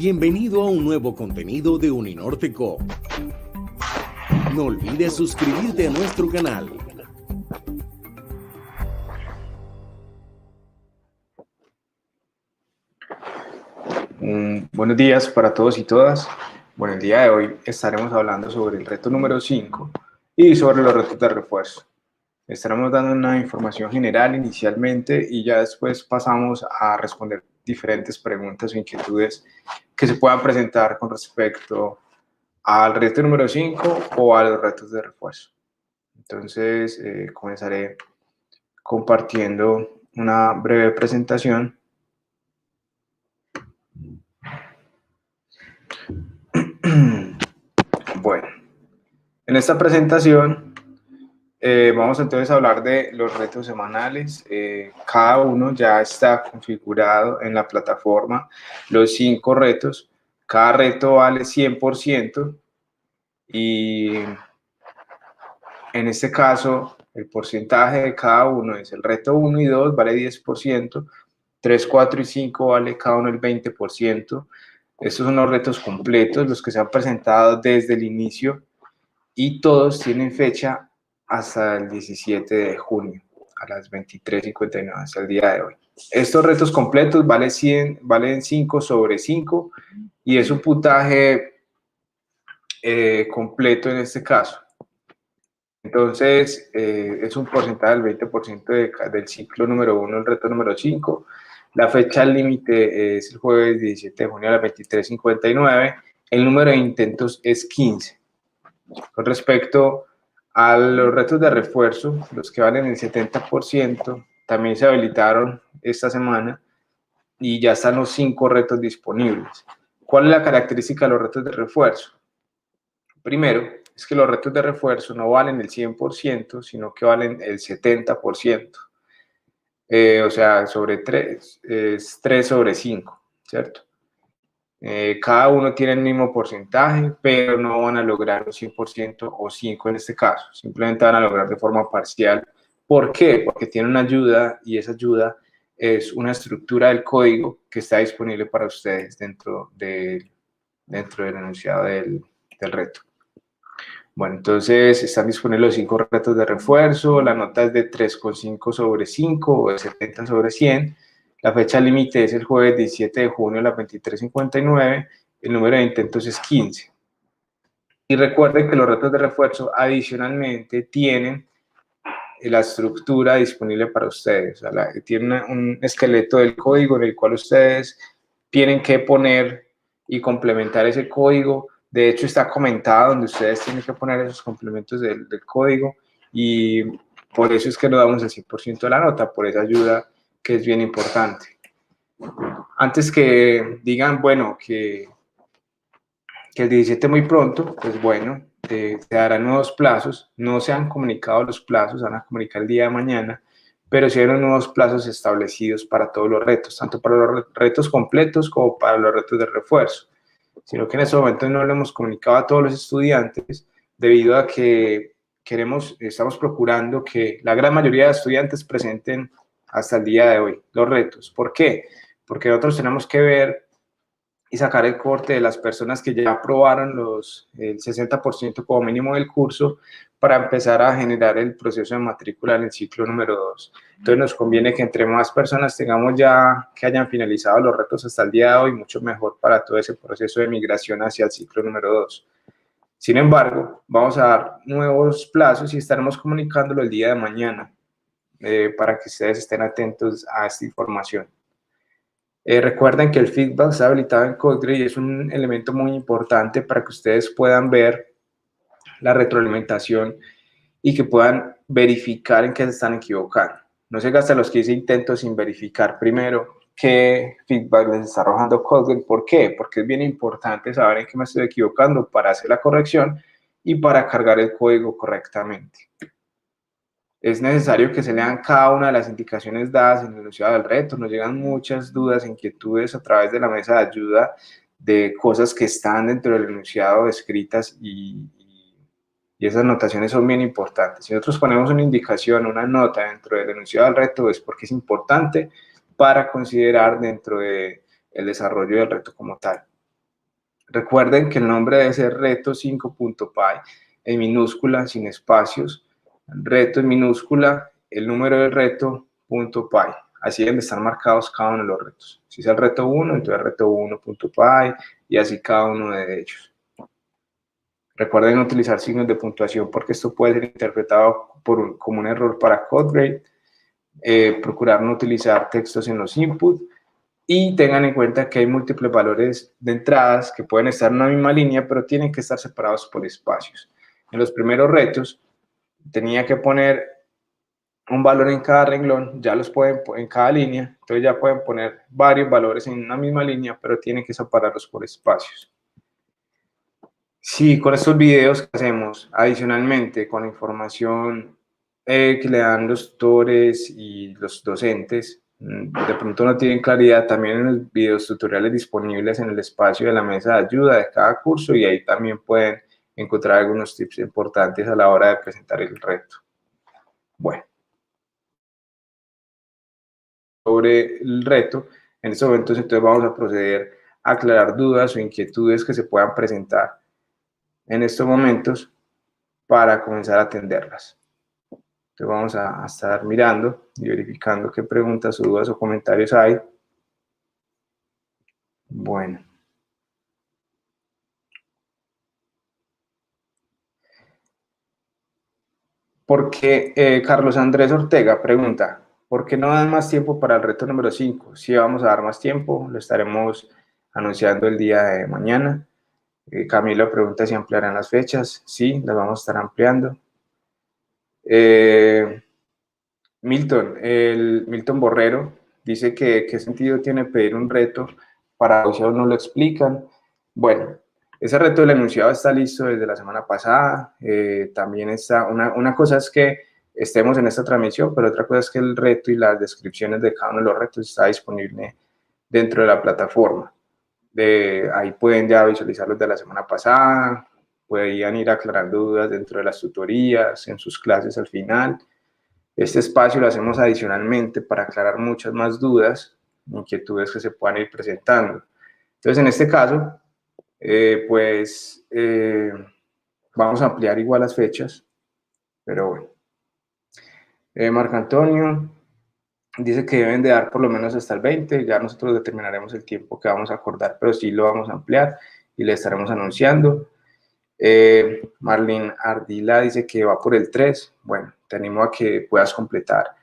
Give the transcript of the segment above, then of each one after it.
Bienvenido a un nuevo contenido de Uninorte Co. No olvides suscribirte a nuestro canal. Buenos días para todos y todas. Bueno, el día de hoy estaremos hablando sobre el reto número 5 y sobre los retos de refuerzo. Estaremos dando una información general inicialmente y ya después pasamos a responder diferentes preguntas o inquietudes que se puedan presentar con respecto al reto número 5 o a los retos de refuerzo. Entonces, comenzaré compartiendo una breve presentación. Bueno, en esta presentación vamos entonces a hablar de los retos semanales. Cada uno ya está configurado en la plataforma, los 5 retos. Cada reto vale 100% y en este caso el porcentaje de cada uno es el reto 1 y 2 vale 10%, 3, 4 y 5 vale cada uno el 20%. Estos son los retos completos, los que se han presentado desde el inicio y todos tienen fecha hasta el 17 de junio a las 23:59, hasta el día de hoy. Estos retos completos valen 5 sobre 5 y es un puntaje completo en este caso. Entonces, es un porcentaje del 20% del ciclo número 1, el reto número 5. La fecha límite es el jueves 17 de junio a las 23:59. El número de intentos es 15. Con respecto a los retos de refuerzo, los que valen el 70%, también se habilitaron esta semana y ya están los 5 retos disponibles. ¿Cuál es la característica de los retos de refuerzo? Primero, es que los retos de refuerzo no valen el 100%, sino que valen el 70%. O sea, sobre 3, es 3 sobre 5, ¿cierto? Cada uno tiene el mismo porcentaje, pero no van a lograr un 100% o 5 en este caso. Simplemente van a lograr de forma parcial. ¿Por qué? Porque tiene una ayuda y esa ayuda es una estructura del código que está disponible para ustedes dentro del enunciado del reto. Bueno, entonces están disponibles los 5 retos de refuerzo, la nota es de 3,5 sobre 5 o de 70 sobre 100. La fecha límite es el jueves 17 de junio a las 23:59. El número de intentos es 15. Y recuerden que los retos de refuerzo adicionalmente tienen la estructura disponible para ustedes. O sea, tienen un esqueleto del código en el cual ustedes tienen que poner y complementar ese código. De hecho, está comentado donde ustedes tienen que poner esos complementos del código y por eso es que no damos el 100% de la nota, por esa ayuda que es bien importante. Antes que digan, bueno, que el 17 muy pronto, pues bueno, te darán nuevos plazos. No se han comunicado los plazos, van a comunicar el día de mañana, pero sí hay nuevos plazos establecidos para todos los retos, tanto para los retos completos como para los retos de refuerzo. Sino que en este momento no lo hemos comunicado a todos los estudiantes debido a que estamos procurando que la gran mayoría de estudiantes presenten hasta el día de hoy los retos. ¿Por qué? Porque nosotros tenemos que ver y sacar el corte de las personas que ya aprobaron el 60% como mínimo del curso para empezar a generar el proceso de matrícula en el ciclo número 2. Entonces nos conviene que entre más personas tengamos ya que hayan finalizado los retos hasta el día de hoy, mucho mejor para todo ese proceso de migración hacia el ciclo número 2. Sin embargo, vamos a dar nuevos plazos y estaremos comunicándolo el día de mañana para que ustedes estén atentos a esta información. Recuerden que el feedback está habilitado en CodeGrid y es un elemento muy importante para que ustedes puedan ver la retroalimentación y que puedan verificar en qué se están equivocando. No se gastan los 15 intentos sin verificar primero qué feedback les está arrojando CodeGrid. ¿Por qué? Porque es bien importante saber en qué me estoy equivocando para hacer la corrección y para cargar el código correctamente. Es necesario que se lean cada una de las indicaciones dadas en el enunciado del reto. Nos llegan muchas dudas, inquietudes a través de la mesa de ayuda de cosas que están dentro del enunciado escritas y esas anotaciones son bien importantes. Si nosotros ponemos una indicación, una nota dentro del enunciado del reto es porque es importante para considerar dentro del desarrollo del reto como tal. Recuerden que el nombre debe ser reto5.py en minúscula, sin espacios, reto en minúscula, el número del reto.py. Así deben estar marcados cada uno de los retos. Si es el reto 1, entonces reto1.py y así cada uno de ellos. Recuerden utilizar signos de puntuación porque esto puede ser interpretado como un error para CodeGrade. Procurar no utilizar textos en los inputs y tengan en cuenta que hay múltiples valores de entradas que pueden estar en una misma línea, pero tienen que estar separados por espacios. En los primeros retos tenía que poner un valor en cada renglón, ya los pueden en cada línea, entonces ya pueden poner varios valores en una misma línea, pero tienen que separarlos por espacios. Sí, con estos videos que hacemos, adicionalmente con la información que le dan los tutores y los docentes, de pronto no tienen claridad, también en los videos tutoriales disponibles en el espacio de la mesa de ayuda de cada curso y ahí también pueden encontrar algunos tips importantes a la hora de presentar el reto. Bueno, sobre el reto, en estos momentos entonces vamos a proceder a aclarar dudas o inquietudes que se puedan presentar en estos momentos para comenzar a atenderlas. Entonces vamos a estar mirando y verificando qué preguntas, dudas o comentarios hay. Bueno. Porque Carlos Andrés Ortega pregunta, ¿por qué no dan más tiempo para el reto número 5? Sí, vamos a dar más tiempo, lo estaremos anunciando el día de mañana. Camilo pregunta si ampliarán las fechas. Sí, las vamos a estar ampliando. Milton Borrero dice que qué sentido tiene pedir un reto para si aún no lo explican. Bueno, ese reto del enunciado está listo desde la semana pasada. También está, una cosa es que estemos en esta transmisión, pero otra cosa es que el reto y las descripciones de cada uno de los retos está disponible dentro de la plataforma. Ahí pueden ya visualizarlos de la semana pasada, podrían ir aclarando dudas dentro de las tutorías, en sus clases al final. Este espacio lo hacemos adicionalmente para aclarar muchas más dudas, inquietudes que se puedan ir presentando. Entonces, en este caso, vamos a ampliar igual las fechas, pero bueno. Marco Antonio dice que deben de dar por lo menos hasta el 20, ya nosotros determinaremos el tiempo que vamos a acordar, pero sí lo vamos a ampliar y le estaremos anunciando. Marlene Ardila dice que va por el 3, bueno, te animo a que puedas completar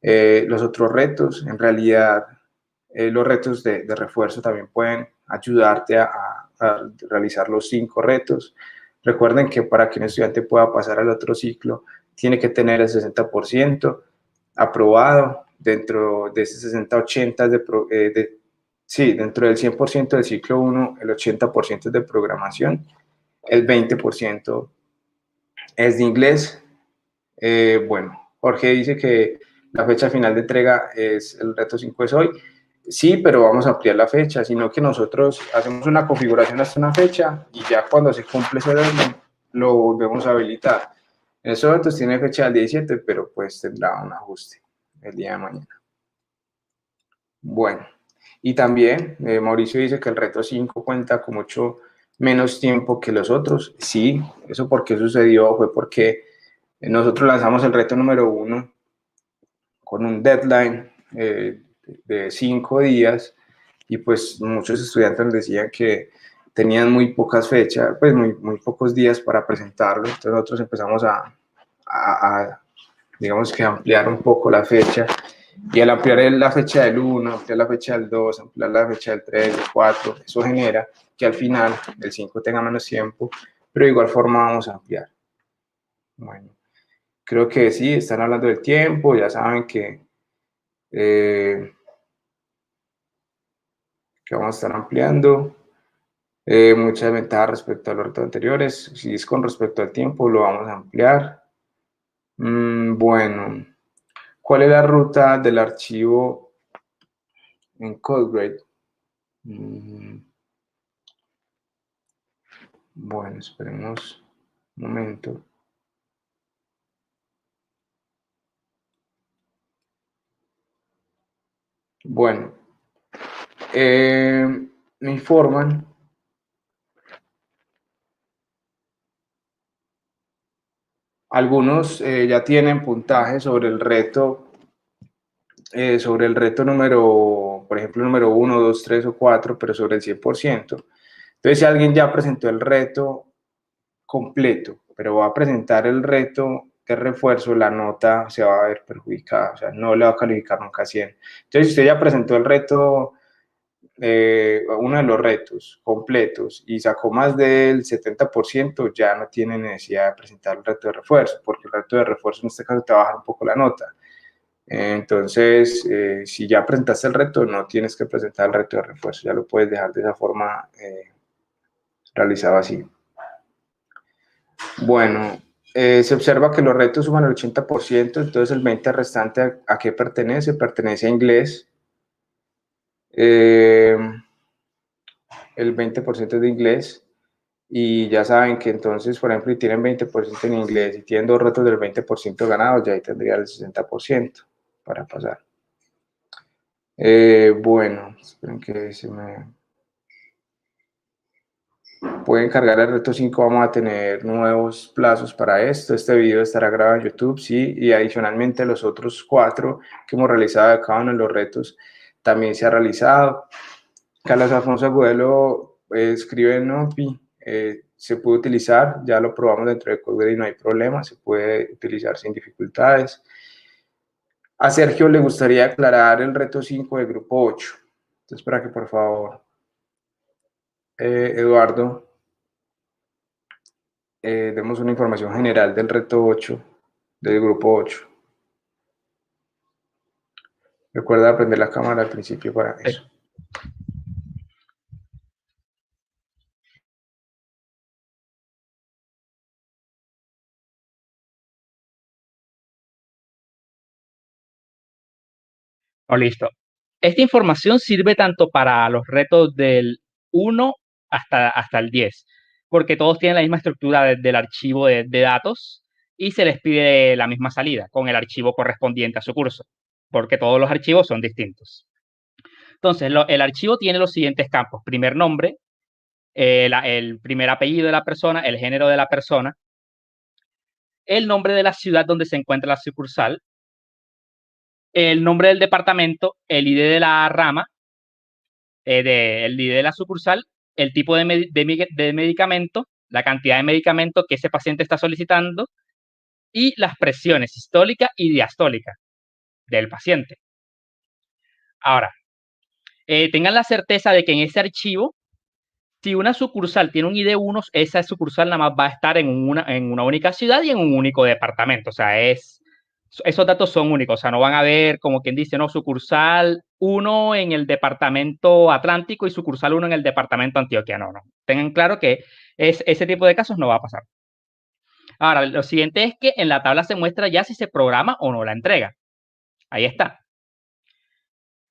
los otros retos. En realidad, los retos de refuerzo también pueden ayudarte a realizar los 5 retos. Recuerden que para que un estudiante pueda pasar al otro ciclo, tiene que tener el 60% aprobado. Dentro de ese 60-80 dentro del 100% del ciclo 1, el 80% es de programación, el 20% es de inglés. Bueno, Jorge dice que la fecha final de entrega es el reto 5 es hoy. Sí, pero vamos a ampliar la fecha, sino que nosotros hacemos una configuración hasta una fecha y ya cuando se cumple ese deadline lo volvemos a habilitar. En estos momentos tiene fecha del 17, pero pues tendrá un ajuste el día de mañana. Bueno, y también Mauricio dice que el reto 5 cuenta con mucho menos tiempo que los otros. Sí, eso porque sucedió fue porque nosotros lanzamos el reto número 1 con un deadline de 5 días y pues muchos estudiantes nos decían que tenían muy pocas fechas, pues muy pocos días para presentarlo. Entonces nosotros empezamos a digamos que ampliar un poco la fecha. Y al ampliar la fecha del 1, ampliar la fecha del 2, ampliar la fecha del 3, del 4, eso genera que al final el 5 tenga menos tiempo, pero de igual forma vamos a ampliar. Bueno, creo que sí, están hablando del tiempo, ya saben que vamos a estar ampliando. Muchas ventajas respecto a los retos anteriores. Si es con respecto al tiempo, lo vamos a ampliar. Bueno, ¿cuál es la ruta del archivo en CodeGrade? Bueno, esperemos un momento. Bueno, me informan Algunos ya tienen puntaje sobre el reto número, por ejemplo, número 1, 2, 3 o 4, pero sobre el 100%. Entonces, si alguien ya presentó el reto completo, pero va a presentar el reto de refuerzo, la nota se va a ver perjudicada, o sea, no le va a calificar nunca 100. Entonces, si usted ya presentó el reto, uno de los retos completos y sacó más del 70%, ya no tiene necesidad de presentar el reto de refuerzo, porque el reto de refuerzo en este caso te va a bajar un poco la nota. Entonces, si ya presentaste el reto, no tienes que presentar el reto de refuerzo, ya lo puedes dejar de esa forma realizado así. Bueno, se observa que los retos suman el 80%, entonces el 20% restante, ¿a qué pertenece? Pertenece a inglés. El 20% es de inglés. Y ya saben que entonces, por ejemplo, si tienen 20% en inglés y tienen 2 retos del 20% ganados, ya ahí tendría el 60% para pasar. Bueno, esperen que se me... Pueden cargar el reto 5, vamos a tener nuevos plazos para esto. Este video estará grabado en YouTube, sí, y adicionalmente los otros 4 que hemos realizado de cada uno de los retos también se ha realizado. Carlos Alfonso Agudelo escribe en OPI, se puede utilizar, ya lo probamos dentro de Codeway y no hay problema, se puede utilizar sin dificultades. A Sergio le gustaría aclarar el reto 5 del grupo 8. Entonces, para que por favor, Eduardo, demos una información general del reto 8, del grupo 8. Recuerda prender la cámara al principio para eso. Oh, listo. Esta información sirve tanto para los retos del 1 hasta el 10, porque todos tienen la misma estructura del archivo de datos y se les pide la misma salida con el archivo correspondiente a su curso, porque todos los archivos son distintos. Entonces, el archivo tiene los siguientes campos: primer nombre, el primer apellido de la persona, el género de la persona, el nombre de la ciudad donde se encuentra la sucursal, el nombre del departamento, el ID de la rama, el ID de la sucursal, el tipo de medicamento, la cantidad de medicamento que ese paciente está solicitando y las presiones sistólica y diastólica del paciente. Ahora, tengan la certeza de que en ese archivo, si una sucursal tiene un ID1, esa sucursal nada más va a estar en una única ciudad y en un único departamento. O sea, esos datos son únicos. O sea, no van a ver, como quien dice, no, sucursal 1 en el departamento Atlántico y sucursal 1 en el departamento Antioquia. No, no. Tengan claro que ese tipo de casos no va a pasar. Ahora, lo siguiente es que en la tabla se muestra ya si se programa o no la entrega. Ahí está.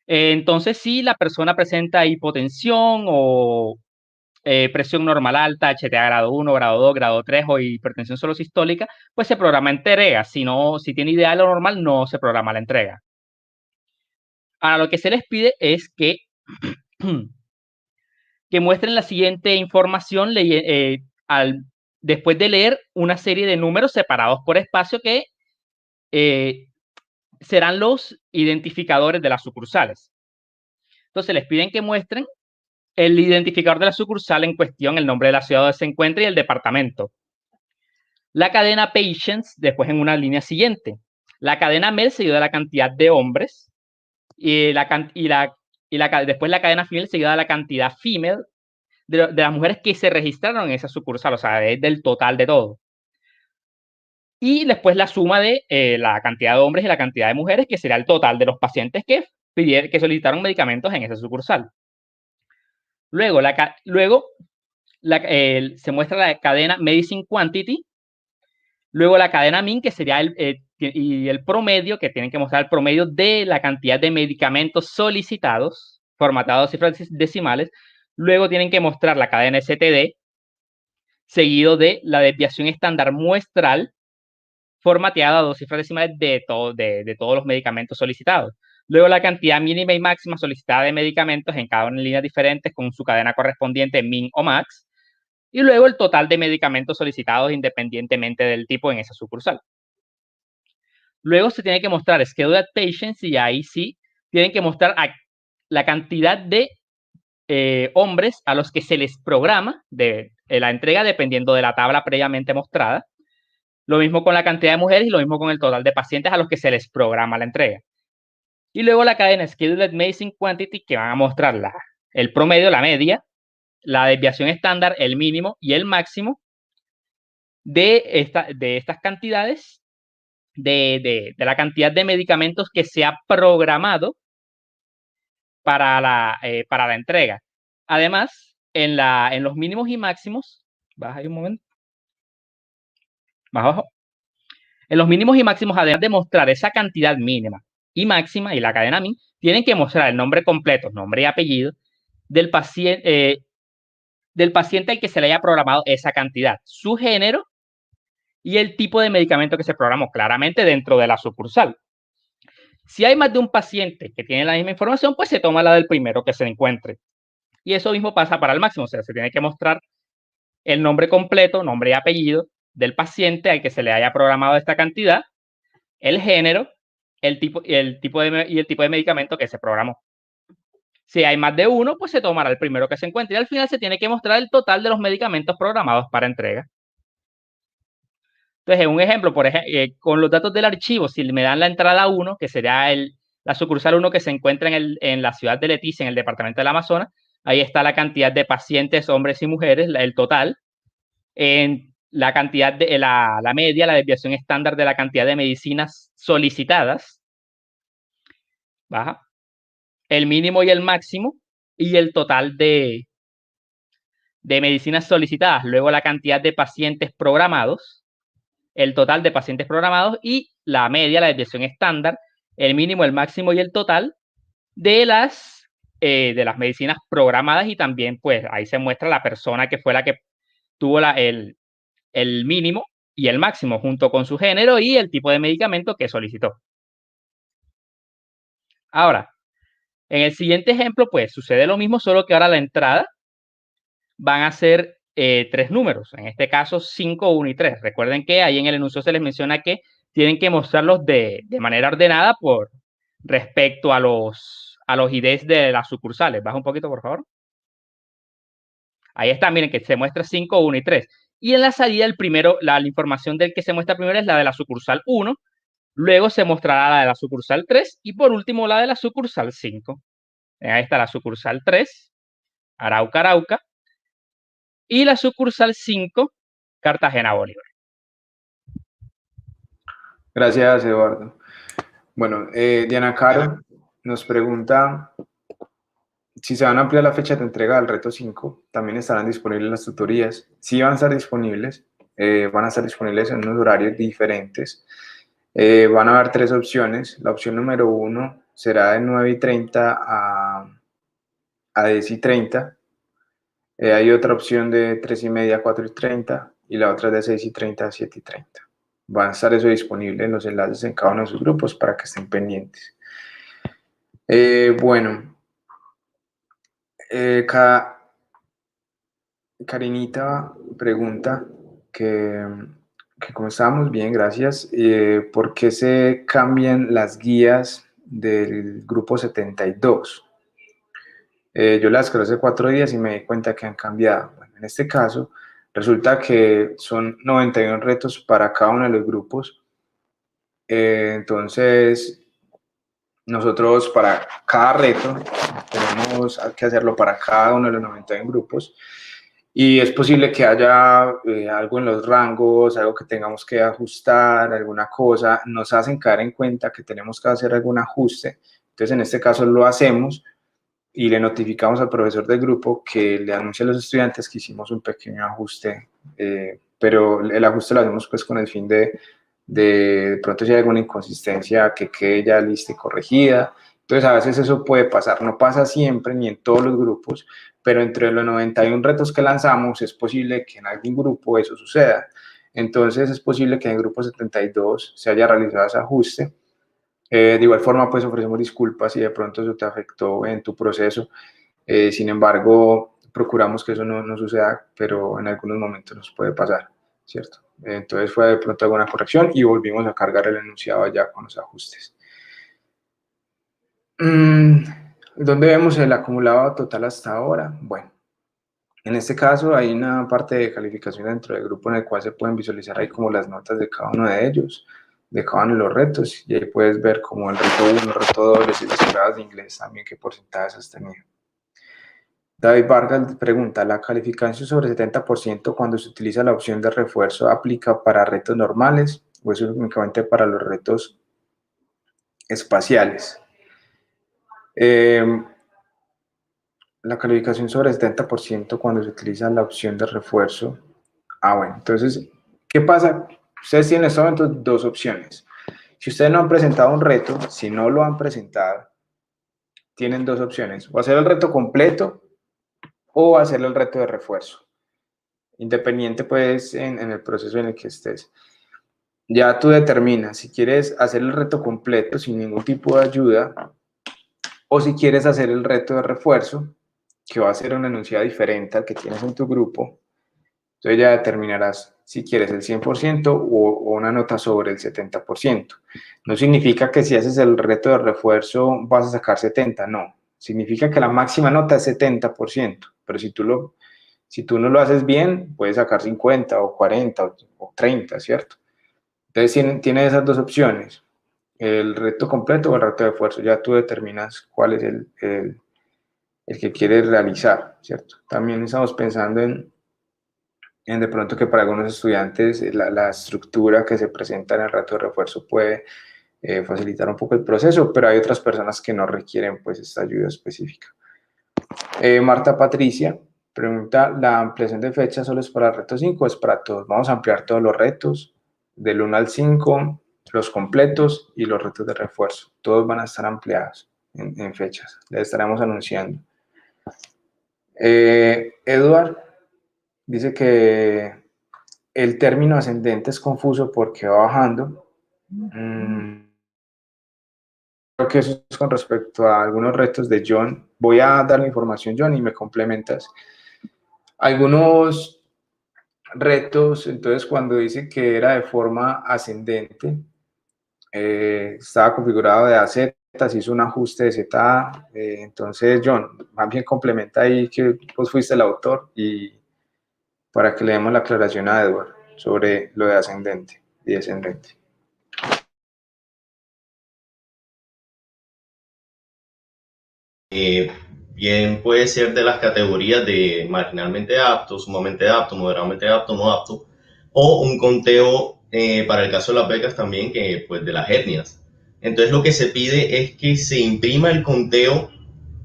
Entonces, si la persona presenta hipotensión o presión normal alta, HTA grado 1, grado 2, grado 3 o hipertensión solo sistólica, pues se programa entrega. Si tiene ideal o normal, no se programa la entrega. Ahora, lo que se les pide es que, que muestren la siguiente información después de leer una serie de números separados por espacio que serán los identificadores de las sucursales. Entonces, les piden que muestren el identificador de la sucursal en cuestión, el nombre de la ciudad donde se encuentra y el departamento. La cadena patients, después en una línea siguiente. La cadena male seguida de la cantidad de hombres y después la cadena female seguida de la cantidad female de las mujeres que se registraron en esa sucursal, o sea, del total de todo. Y después la suma de la cantidad de hombres y la cantidad de mujeres, que será el total de los pacientes que solicitaron medicamentos en esa sucursal. Luego, se muestra la cadena medicine quantity. Luego la cadena min, que sería el promedio, que tienen que mostrar el promedio de la cantidad de medicamentos solicitados, formatados en cifras decimales. Luego tienen que mostrar la cadena STD, seguido de la desviación estándar muestral, formateada a 2 cifras decimales de todos los medicamentos solicitados. Luego la cantidad mínima y máxima solicitada de medicamentos en cada una de líneas diferentes con su cadena correspondiente min o max. y luego el total de medicamentos solicitados independientemente del tipo en esa sucursal. Luego se tiene que mostrar Scheduled Patients y ahí sí tienen que mostrar la cantidad de hombres a los que se les programa de la entrega dependiendo de la tabla previamente mostrada. Lo mismo con la cantidad de mujeres y lo mismo con el total de pacientes a los que se les programa la entrega. Y luego la cadena Scheduled Medicine Quantity, que van a mostrar el promedio, la media, la desviación estándar, el mínimo y el máximo de estas cantidades, de la cantidad de medicamentos que se ha programado para la entrega. Además, en los mínimos y máximos, baja ahí un momento, más abajo. En los mínimos y máximos, además de mostrar esa cantidad mínima y máxima y la cadena min, tienen que mostrar el nombre completo, nombre y apellido del paciente al que se le haya programado esa cantidad, su género y el tipo de medicamento que se programó claramente dentro de la sucursal. Si hay más de un paciente que tiene la misma información, pues se toma la del primero que se encuentre. Y eso mismo pasa para el máximo, o sea, se tiene que mostrar el nombre completo, nombre y apellido del paciente al que se le haya programado esta cantidad, el género, el tipo de medicamento que se programó. Si hay más de uno, pues se tomará el primero que se encuentre y al final se tiene que mostrar el total de los medicamentos programados para entrega. Entonces, en un ejemplo, con los datos del archivo, si me dan la entrada 1, que sería la sucursal 1 que se encuentra en la ciudad de Leticia, en el departamento del Amazonas, ahí está la cantidad de pacientes, hombres y mujeres, el total. En la cantidad de la media, la desviación estándar de la cantidad de medicinas solicitadas, baja, el mínimo y el máximo, y el total de medicinas solicitadas, luego la cantidad de pacientes programados, el total de pacientes programados y la media, la desviación estándar, el mínimo, el máximo y el total de las medicinas programadas y también pues ahí se muestra la persona que fue la que tuvo el mínimo y el máximo junto con su género y el tipo de medicamento que solicitó. Ahora, en el siguiente ejemplo pues sucede lo mismo, solo que ahora la entrada van a ser 3 números, en este caso 5, 1 y 3. Recuerden que ahí en el enunciado se les menciona que tienen que mostrarlos de manera ordenada por respecto a los IDs de las sucursales. Baja un poquito, por favor. Ahí está, miren que se muestra 5, 1 y 3. Y en la salida, el primero, la información del que se muestra primero es la de la sucursal 1, luego se mostrará la de la sucursal 3 y por último la de la sucursal 5. Ahí está la sucursal 3, Arauca, Arauca, y la sucursal 5, Cartagena, Bolívar. Gracias, Eduardo. Bueno, Diana Caro nos pregunta si se van a ampliar la fecha de entrega del reto 5, también estarán disponibles las tutorías. Sí van a estar disponibles en unos horarios diferentes. Van a haber 3 opciones. La opción número 1 será de 9:30 a 10:30. Hay otra opción de 3:30 a 4:30 y la otra de 6:30 a 7:30. Va a estar eso disponible en los enlaces en cada uno de sus grupos para que estén pendientes. Bueno, Karinita pregunta que como estábamos bien, gracias, ¿por qué se cambian las guías del grupo 72? Yo las creé hace 4 días y me di cuenta que han cambiado. Bueno, en este caso, resulta que son 91 retos para cada uno de los grupos. Entonces, nosotros para cada reto tenemos que hacerlo para cada uno de los 91 grupos. Y es posible que haya algo en los rangos, algo que tengamos que ajustar, alguna cosa. Nos hacen caer en cuenta que tenemos que hacer algún ajuste. Entonces, en este caso lo hacemos y le notificamos al profesor del grupo que le anuncie a los estudiantes que hicimos un pequeño ajuste, pero el ajuste lo hacemos pues con el fin de pronto si hay alguna inconsistencia que quede ya lista y corregida. Entonces a veces eso puede pasar, no pasa siempre ni en todos los grupos, pero entre los 91 retos que lanzamos es posible que en algún grupo eso suceda. Entonces es posible que en el grupo 72 se haya realizado ese ajuste. De igual forma, pues ofrecemos disculpas si de pronto eso te afectó en tu proceso. Sin embargo, procuramos que eso no suceda, pero en algunos momentos nos puede pasar, ¿cierto? Entonces fue de pronto alguna corrección y volvimos a cargar el enunciado ya con los ajustes. ¿Dónde vemos el acumulado total hasta ahora? Bueno, en este caso hay una parte de calificación dentro del grupo en el cual se pueden visualizar ahí como las notas de cada uno de ellos, de cada uno de los retos, y ahí puedes ver como el reto 1, el reto 2 y las pruebas de inglés también, qué porcentajes has tenido. David Vargas pregunta, ¿la calificación sobre 70% cuando se utiliza la opción de refuerzo aplica para retos normales o es únicamente para los retos espaciales? La calificación sobre 70% cuando se utiliza la opción de refuerzo. Bueno, entonces, ¿qué pasa? Ustedes tienen en este momento dos opciones. Si ustedes no han presentado un reto, si no lo han presentado, tienen dos opciones, o hacer el reto completo o hacer el reto de refuerzo, independiente pues en el proceso en el que estés. Ya tú determinas si quieres hacer el reto completo sin ningún tipo de ayuda o si quieres hacer el reto de refuerzo, que va a ser una enunciado diferente al que tienes en tu grupo. Entonces ya determinarás si quieres el 100% o una nota sobre el 70%. No significa que si haces el reto de refuerzo vas a sacar 70, no. Significa que la máxima nota es 70%, pero si tú no lo haces bien, puedes sacar 50 o 40 o 30, ¿cierto? Entonces tiene esas dos opciones, el reto completo o el reto de refuerzo. Ya tú determinas cuál es el que quieres realizar, ¿cierto? También estamos pensando en de pronto que para algunos estudiantes la estructura que se presenta en el reto de refuerzo puede facilitar un poco el proceso, pero hay otras personas que no requieren pues esta ayuda específica. Marta Patricia pregunta, ¿la ampliación de fecha solo es para el reto 5 o es para todos? Vamos a ampliar todos los retos, del 1 al 5, los completos y los retos de refuerzo. Todos van a estar ampliados en fechas, les estaremos anunciando. Edward dice que el término ascendente es confuso porque va bajando. Creo que eso es con respecto a algunos retos de John. Voy a dar la información, John, y me complementas. Algunos retos, entonces cuando dice que era de forma ascendente, estaba configurado de A a Z, se hizo un ajuste de Z a A. Entonces, John, más bien complementa ahí que vos fuiste el autor y para que le demos la aclaración a Edward sobre lo de ascendente y descendente. Bien puede ser de las categorías de marginalmente apto, sumamente apto, moderadamente apto, no apto, o un conteo para el caso de las becas también, que pues de las etnias. Entonces lo que se pide es que se imprima el conteo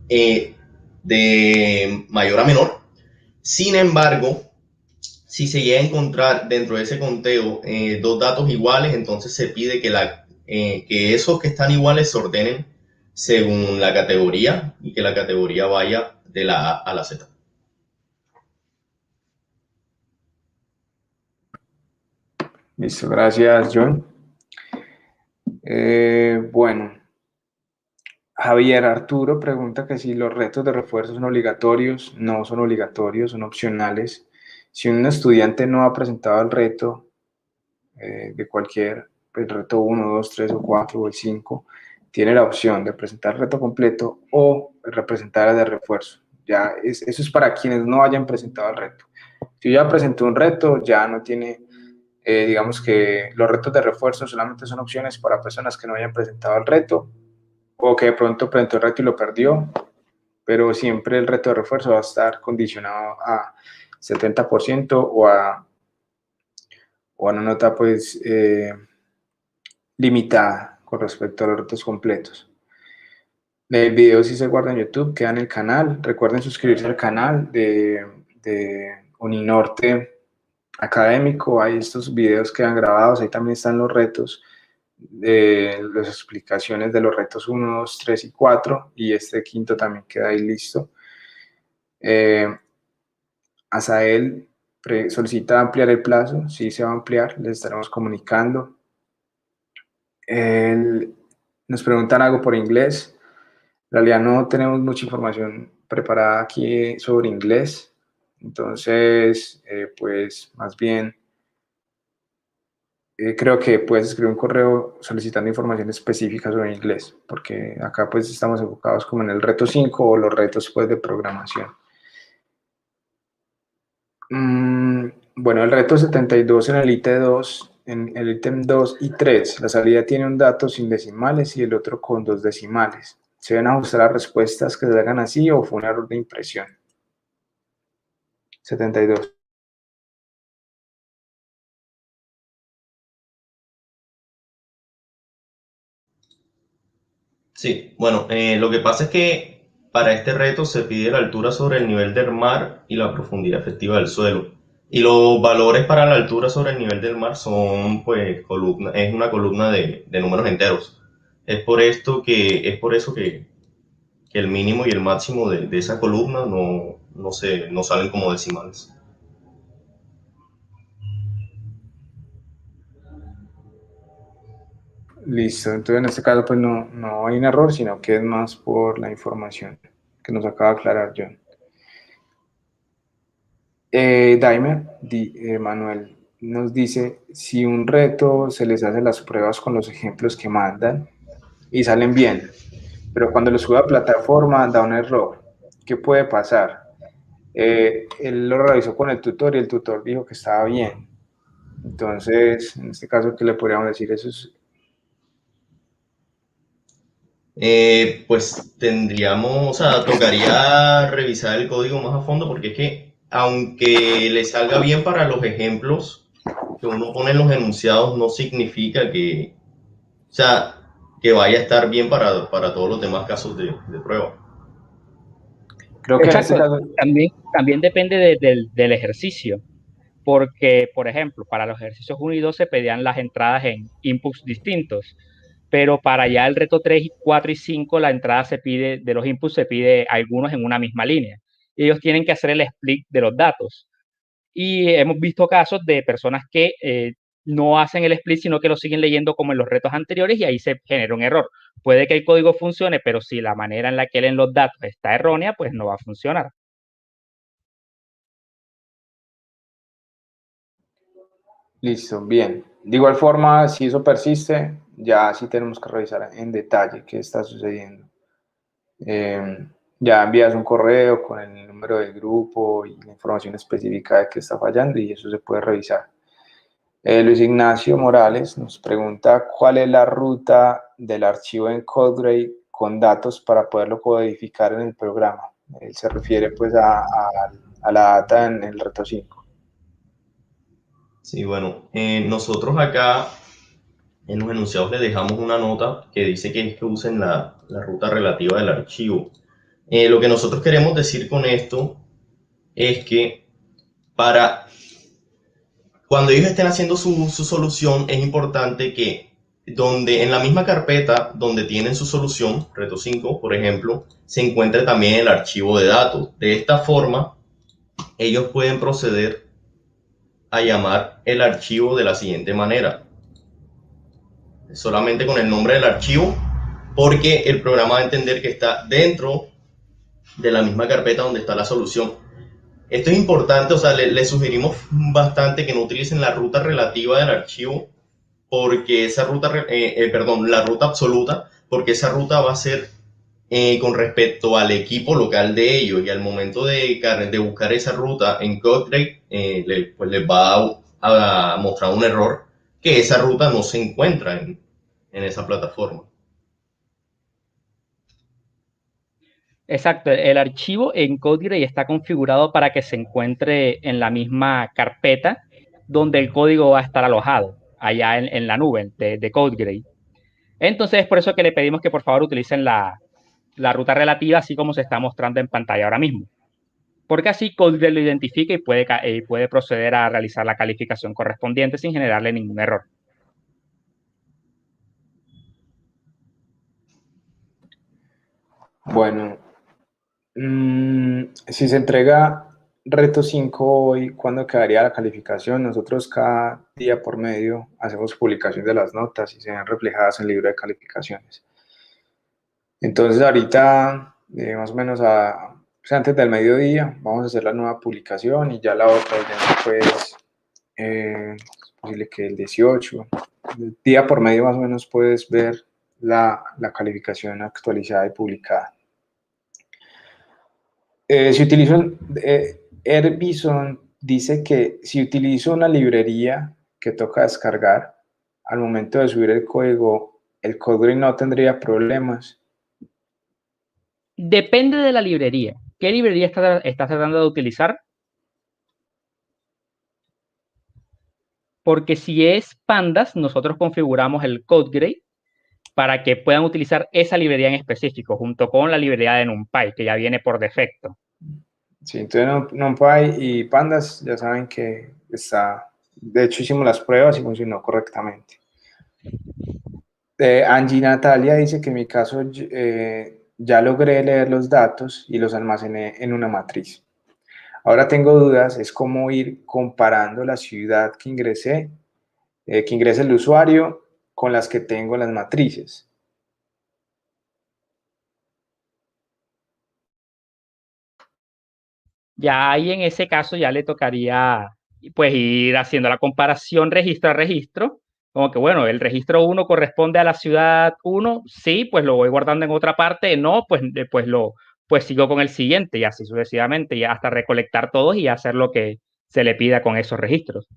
de mayor a menor. Sin embargo, si se llega a encontrar dentro de ese conteo dos datos iguales, entonces se pide que esos que están iguales se ordenen según la categoría y que la categoría vaya de la A a la Z. Listo, gracias, John. Bueno, Javier Arturo pregunta que si los retos de refuerzo son obligatorios. No son obligatorios, son opcionales. Si un estudiante no ha presentado el reto de cualquier, el reto 1, 2, 3 o 4 o el 5, tiene la opción de presentar el reto completo o representar el de refuerzo. Eso es para quienes no hayan presentado el reto. Si ya presentó un reto, ya no tiene, digamos que los retos de refuerzo solamente son opciones para personas que no hayan presentado el reto o que de pronto presentó el reto y lo perdió, pero siempre el reto de refuerzo va a estar condicionado a 70% o a una nota pues limitada con respecto a los retos completos. El video sí se guarda en YouTube, queda en el canal. Recuerden suscribirse al canal de Uninorte Académico. Hay estos videos que han grabados, ahí también están los retos, las explicaciones de los retos 1, 2, 3 y 4, y este quinto también queda ahí listo. Asael solicita ampliar el plazo, sí se va a ampliar, les estaremos comunicando. Nos preguntan algo por inglés. En realidad no tenemos mucha información preparada aquí sobre inglés. Entonces, pues más bien creo que puedes escribir un correo solicitando información específica sobre inglés, porque acá pues estamos enfocados como en el reto 5 o los retos pues de programación. Bueno, el reto 72 en el ítem 2, en el ítem 2 y 3, la salida tiene un dato sin decimales y el otro con 2 decimales. ¿Se deben ajustar las respuestas que se hagan así o fue un error de impresión? 72. Sí, bueno, lo que pasa es que para este reto se pide la altura sobre el nivel del mar y la profundidad efectiva del suelo. Y los valores para la altura sobre el nivel del mar son, pues, es una columna de números enteros. Es por eso que el mínimo y el máximo de esa columna no salen como decimales. Listo, entonces en este caso pues no hay un error, sino que es más por la información que nos acaba de aclarar John. Manuel nos dice, si un reto se les hace las pruebas con los ejemplos que mandan y salen bien, pero cuando lo sube a plataforma da un error, ¿qué puede pasar? Él lo revisó con el tutor y el tutor dijo que estaba bien. Entonces, en este caso, ¿qué le podríamos decir? Eso es... Pues tendríamos, o sea, tocaría revisar el código más a fondo porque es que aunque le salga bien para los ejemplos que uno pone en los enunciados, no significa que, o sea, que vaya a estar bien para todos los demás casos de prueba. Creo que en este Exacto, caso... también depende del ejercicio, porque, por ejemplo, para los ejercicios 1 y 2 se pedían las entradas en inputs distintos, pero para ya el reto 3, 4 y 5 la entrada de los inputs se pide algunos en una misma línea. Y ellos tienen que hacer el split de los datos. Y hemos visto casos de personas que no hacen el split, sino que lo siguen leyendo como en los retos anteriores y ahí se genera un error. Puede que el código funcione, pero si la manera en la que leen los datos está errónea, pues no va a funcionar. Listo, bien. De igual forma, si eso persiste, ya sí tenemos que revisar en detalle qué está sucediendo. Ya envías un correo con el número del grupo y la información específica de qué está fallando y eso se puede revisar. Luis Ignacio Morales nos pregunta cuál es la ruta del archivo en CodeGrade con datos para poderlo codificar en el programa. Él se refiere pues a la data en el reto 5. Sí, bueno, nosotros acá en los enunciados le dejamos una nota que dice que es que usen la ruta relativa del archivo. Lo que nosotros queremos decir con esto es que para cuando ellos estén haciendo su solución, es importante que en la misma carpeta donde tienen su solución, reto 5, por ejemplo, se encuentre también el archivo de datos. De esta forma, ellos pueden proceder a llamar el archivo de la siguiente manera. Solamente con el nombre del archivo, porque el programa va a entender que está dentro de la misma carpeta donde está la solución. Esto es importante, o sea, le sugerimos bastante que no utilicen la ruta relativa del archivo, porque esa ruta, la ruta absoluta, porque esa ruta va a ser con respecto al equipo local de ellos, y al momento de buscar esa ruta en CodeGrade, pues les va a mostrar un error que esa ruta no se encuentra en esa plataforma. Exacto, el archivo en CodeGrade está configurado para que se encuentre en la misma carpeta donde el código va a estar alojado, allá en la nube de CodeGrade. Entonces es por eso que le pedimos que por favor utilicen la ruta relativa, así como se está mostrando en pantalla ahora mismo. Porque así CodeGrade lo identifica y puede proceder a realizar la calificación correspondiente sin generarle ningún error. Bueno, si se entrega reto 5 hoy, ¿cuándo quedaría la calificación? Nosotros cada día por medio hacemos publicación de las notas y se ven reflejadas en el libro de calificaciones. Entonces ahorita, más o menos antes del mediodía vamos a hacer la nueva publicación y ya la otra ya pues es posible que el 18, día por medio más o menos puedes ver la calificación actualizada y publicada. Si utilizo, Erbison dice que si utilizo una librería que toca descargar, al momento de subir el código no tendría problemas. Depende de la librería. ¿Qué librería estás tratando de utilizar? Porque si es Pandas, nosotros configuramos el CodeGrade para que puedan utilizar esa librería en específico, junto con la librería de NumPy, que ya viene por defecto. Sí, entonces NumPy y Pandas ya saben que está, de hecho hicimos las pruebas y funcionó correctamente. Angie Natalia dice que en mi caso ya logré leer los datos y los almacené en una matriz. Ahora tengo dudas, es cómo ir comparando la ciudad que ingrese el usuario con las que tengo en las matrices. Ya ahí en ese caso ya le tocaría pues ir haciendo la comparación registro a registro, como que bueno, el registro 1 corresponde a la ciudad 1, sí, pues lo voy guardando en otra parte, no, pues sigo con el siguiente y así sucesivamente, y hasta recolectar todos y hacer lo que se le pida con esos registros.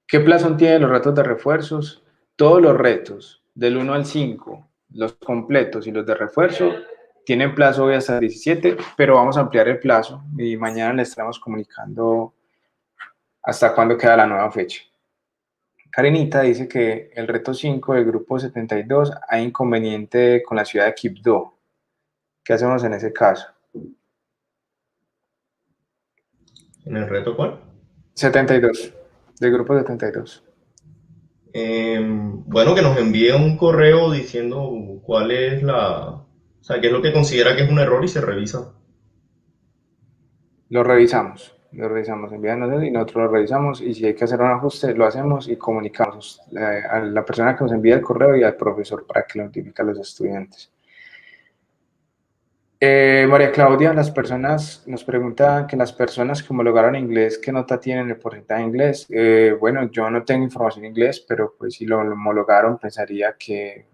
¿Qué plazo tienen los retos de refuerzos? Todos los retos, del 1 al 5, los completos y los de refuerzo, tienen plazo hoy hasta el 17, pero vamos a ampliar el plazo y mañana les estaremos comunicando hasta cuándo queda la nueva fecha. Karenita dice que el reto 5 del grupo 72 hay inconveniente con la ciudad de Quibdó. ¿Qué hacemos en ese caso? ¿En el reto cuál? 72, del grupo 72. Bueno, que nos envíe un correo diciendo cuál es o sea, qué es lo que considera que es un error y se revisa. Lo revisamos, envíanos y nosotros lo revisamos y si hay que hacer un ajuste, lo hacemos y comunicamos a la persona que nos envía el correo y al profesor para que lo notifique a los estudiantes. María Claudia, las personas nos preguntan que las personas que homologaron inglés, ¿qué nota tienen el porcentaje de inglés? Bueno, yo no tengo información en inglés, pero pues si lo homologaron, pensaría que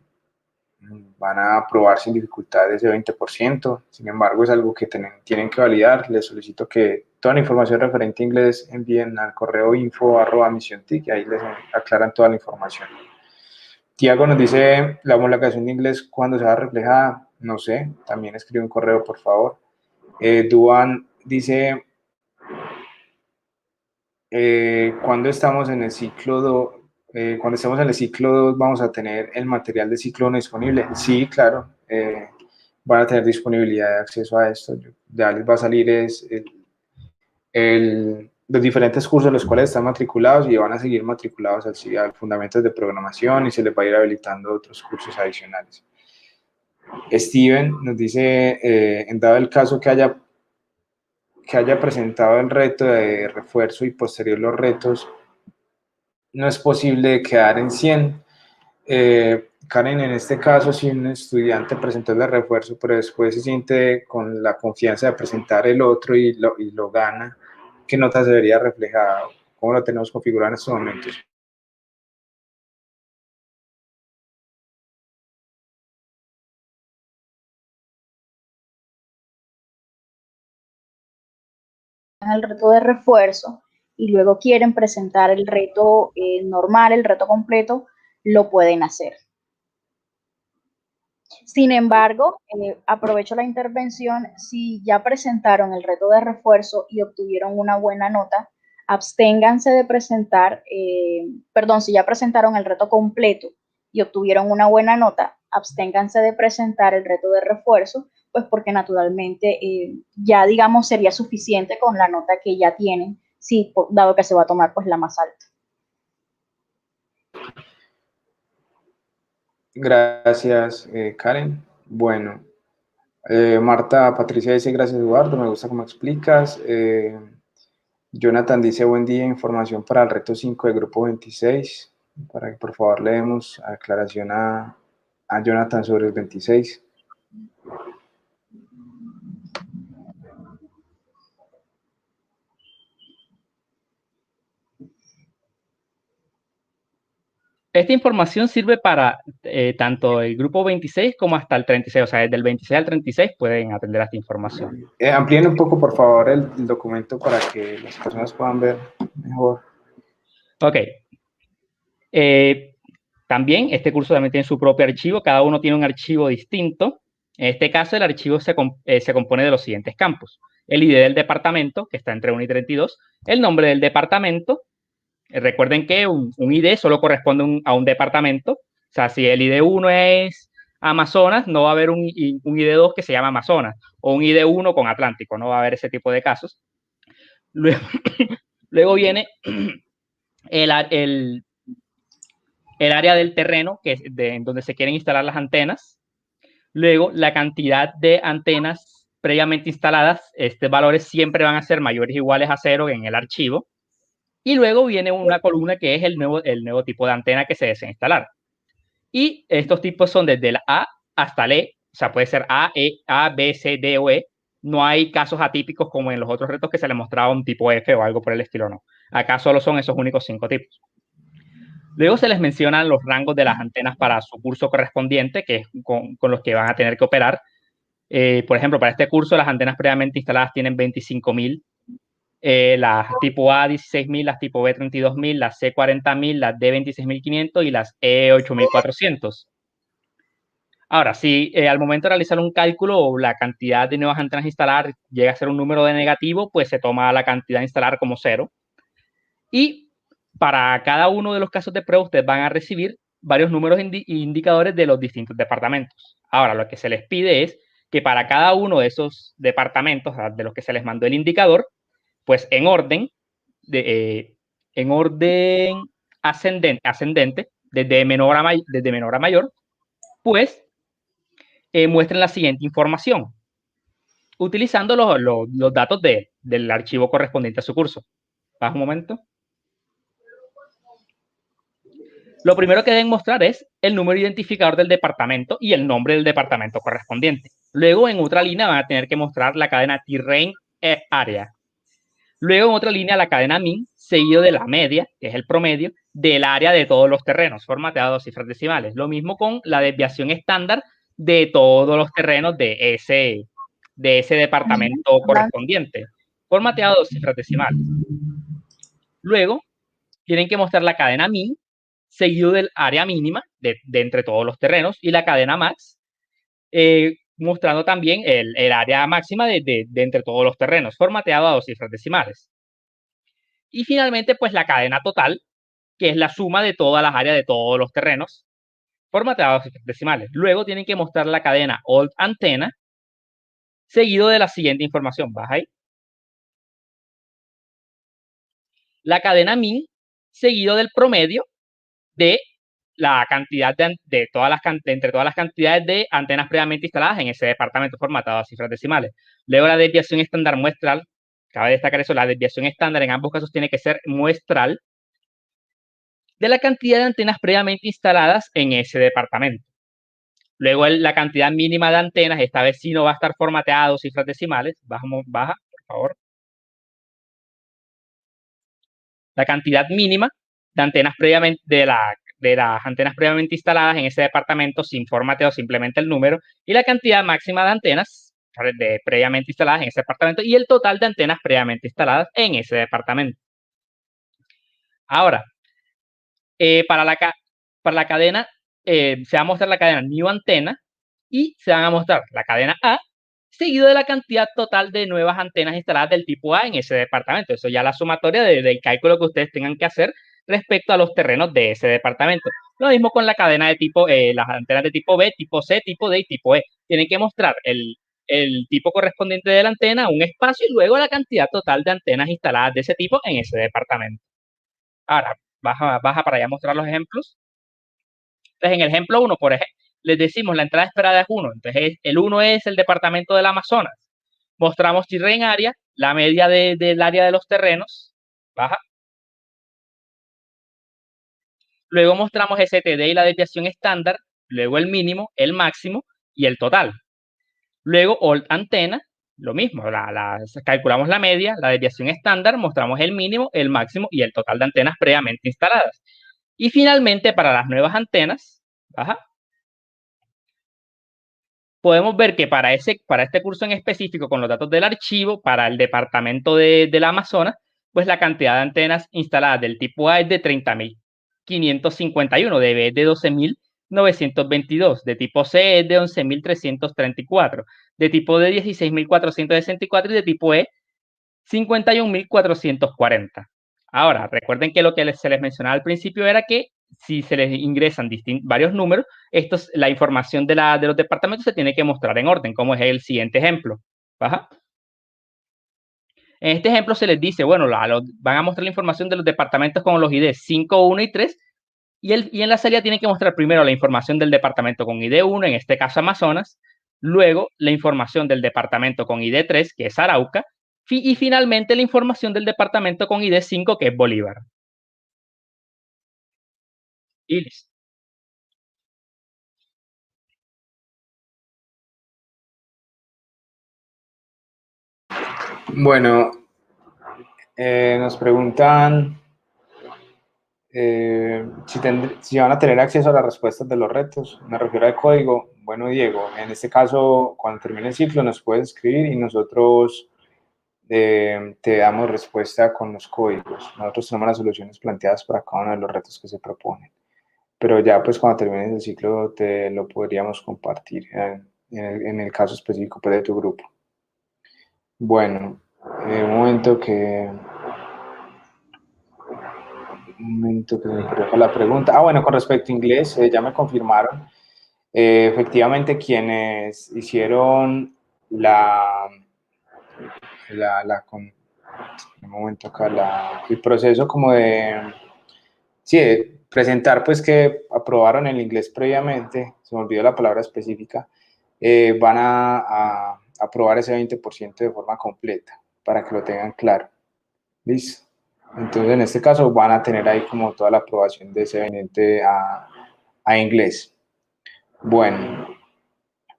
van a aprobar sin dificultad ese 20%. Sin embargo, es algo que tienen que validar. Les solicito que toda la información referente a inglés envíen al correo info@missiontic y ahí les aclaran toda la información. Tiago nos dice, la homologación de inglés, ¿cuándo se va reflejada? No sé, también escribe un correo, por favor. Duan dice, cuando estamos en el ciclo 2, cuando estemos en el ciclo 2, ¿vamos a tener el material de ciclo 1 disponible? Sí, claro, van a tener disponibilidad de acceso a esto. Ya les va a salir los diferentes cursos los cuales están matriculados y van a seguir matriculados al fundamentos de programación y se les va a ir habilitando otros cursos adicionales. Steven nos dice, en dado el caso que haya presentado el reto de refuerzo y posterior los retos, no es posible quedar en 100. Karen, en este caso, si un estudiante presentó el de refuerzo, pero después se siente con la confianza de presentar el otro y lo gana, ¿qué nota se vería reflejada? ¿Cómo lo tenemos configurado en estos momentos? El reto de refuerzo y luego quieren presentar el reto normal, el reto completo, lo pueden hacer. Sin embargo, aprovecho la intervención, si ya presentaron el reto de refuerzo y obtuvieron una buena nota, absténganse de presentar, si ya presentaron el reto completo y obtuvieron una buena nota, absténganse de presentar el reto de refuerzo, pues porque naturalmente ya digamos sería suficiente con la nota que ya tienen, dado que se va a tomar pues la más alta. Gracias, Karen. Bueno, Marta Patricia dice, gracias Eduardo, me gusta cómo explicas. Jonathan dice, buen día, información para el reto 5 del grupo 26, para que por favor le demos aclaración a Jonathan sobre el 26. Esta información sirve para tanto el grupo 26 como hasta el 36, o sea, desde el 26 al 36 pueden atender a esta información. Amplíen un poco, por favor, el documento para que las personas puedan ver mejor. Ok. También este curso también tiene su propio archivo, cada uno tiene un archivo distinto. En este caso, el archivo se compone de los siguientes campos. El ID del departamento, que está entre 1 y 32, el nombre del departamento. Recuerden que un ID solo corresponde a un departamento. O sea, si el ID 1 es Amazonas, no va a haber un ID 2 que se llama Amazonas, o un ID 1 con Atlántico, no va a haber ese tipo de casos. Luego viene el área del terreno, que es en donde se quieren instalar las antenas. Luego, la cantidad de antenas previamente instaladas, estos valores siempre van a ser mayores o iguales a 0 en el archivo. Y luego viene una columna que es el nuevo tipo de antena que se desea instalar. Y estos tipos son desde la A hasta el E, o sea, puede ser A, B, C, D o E. No hay casos atípicos como en los otros retos que se les mostraba un tipo F o algo por el estilo, no. Acá solo son esos únicos 5 tipos. Luego se les mencionan los rangos de las antenas para su curso correspondiente, que es con los que van a tener que operar. Por ejemplo, para este curso las antenas previamente instaladas tienen 25.000, las tipo A 16.000, las tipo B 32.000, las C 40.000, las D 26.500 y las E 8.400. Ahora, si al momento de realizar un cálculo la cantidad de nuevas antenas a instalar llega a ser un número de negativo, pues se toma la cantidad a instalar como 0. Y para cada uno de los casos de prueba, ustedes van a recibir varios números indicadores de los distintos departamentos. Ahora, lo que se les pide es que para cada uno de esos departamentos, de los que se les mandó el indicador, pues en orden ascendente, desde menor a mayor, pues muestren la siguiente información, utilizando los datos del archivo correspondiente a su curso. Baja un momento. Lo primero que deben mostrar es el número identificador del departamento y el nombre del departamento correspondiente. Luego, en otra línea, van a tener que mostrar la cadena Terrain Area. Luego, en otra línea, la cadena Min, seguido de la media, que es el promedio, del área de todos los terrenos, formateado a cifras decimales. Lo mismo con la desviación estándar de todos los terrenos de ese departamento correspondiente, formateado a cifras decimales. Luego, tienen que mostrar la cadena Min, seguido del área mínima de entre todos los terrenos, y la cadena Max, mostrando también el área máxima de entre todos los terrenos, formateado a 2 cifras decimales. Y finalmente, pues la cadena total, que es la suma de todas las áreas de todos los terrenos, formateado a 2 cifras decimales. Luego tienen que mostrar la cadena Old Antena, seguido de la siguiente información. Baja ahí. La cadena Min, seguido del promedio de la cantidad entre todas las cantidades de antenas previamente instaladas en ese departamento formatado a cifras decimales. Luego la desviación estándar muestral, cabe destacar eso, la desviación estándar en ambos casos tiene que ser muestral de la cantidad de antenas previamente instaladas en ese departamento. Luego la cantidad mínima de antenas, esta vez sí no va a estar formateada a 2 cifras decimales, baja, por favor. La cantidad mínima de antenas previamente, de las antenas previamente instaladas en ese departamento sin formateo, simplemente el número, y la cantidad máxima de antenas previamente instaladas en ese departamento y el total de antenas previamente instaladas en ese departamento. Ahora, para la cadena, se va a mostrar la cadena New Antena y se van a mostrar la cadena A, seguido de la cantidad total de nuevas antenas instaladas del tipo A en ese departamento. Eso ya la sumatoria del cálculo que ustedes tengan que hacer respecto a los terrenos de ese departamento. Lo mismo con la cadena de tipo, las antenas de tipo B, tipo C, tipo D y tipo E. Tienen que mostrar el tipo correspondiente de la antena, un espacio y luego la cantidad total de antenas instaladas de ese tipo en ese departamento. Ahora, baja para allá mostrar los ejemplos. Entonces, en el ejemplo 1, por ejemplo, les decimos la entrada esperada es 1. Entonces, el 1 es el departamento del Amazonas. Mostramos terreno área, la media del área de los terrenos. Baja. Luego mostramos STD y la desviación estándar. Luego el mínimo, el máximo y el total. Luego Old Antena, lo mismo. Calculamos la media, la desviación estándar, mostramos el mínimo, el máximo y el total de antenas previamente instaladas. Y finalmente, para las nuevas antenas, podemos ver que para este curso en específico, con los datos del archivo, para el departamento del Amazonas, pues la cantidad de antenas instaladas del tipo A es de 30.551, de B es de 12.922, de tipo C es de 11.334, de tipo D 16.464 y de tipo E 51.440. Ahora, recuerden que lo que se les mencionaba al principio era que si se les ingresan varios números, la información de los departamentos se tiene que mostrar en orden, como es el siguiente ejemplo. En este ejemplo se les dice, bueno, van a mostrar la información de los departamentos con los ID 5, 1 y 3, y en la salida tienen que mostrar primero la información del departamento con ID 1, en este caso Amazonas, luego la información del departamento con ID 3, que es Arauca, y finalmente la información del departamento con ID 5, que es Bolívar. Y listo. Bueno, nos preguntan si van a tener acceso a las respuestas de los retos. Me refiero al código. Bueno, Diego, en este caso, cuando termine el ciclo, nos puedes escribir y nosotros te damos respuesta con los códigos. Nosotros tenemos las soluciones planteadas para cada uno de los retos que se proponen. Pero ya, pues, cuando termines el ciclo, te lo podríamos compartir en el caso específico, pues, de tu grupo. Bueno, un momento que se me perdió la pregunta. Bueno, con respecto a inglés, ya me confirmaron. Efectivamente, quienes hicieron el proceso como de presentar, pues, que aprobaron el inglés previamente, se me olvidó la palabra específica, van a aprobar ese 20% de forma completa, para que lo tengan claro. ¿Listo? Entonces, en este caso, van a tener ahí como toda la aprobación de ese 20% a inglés. Bueno,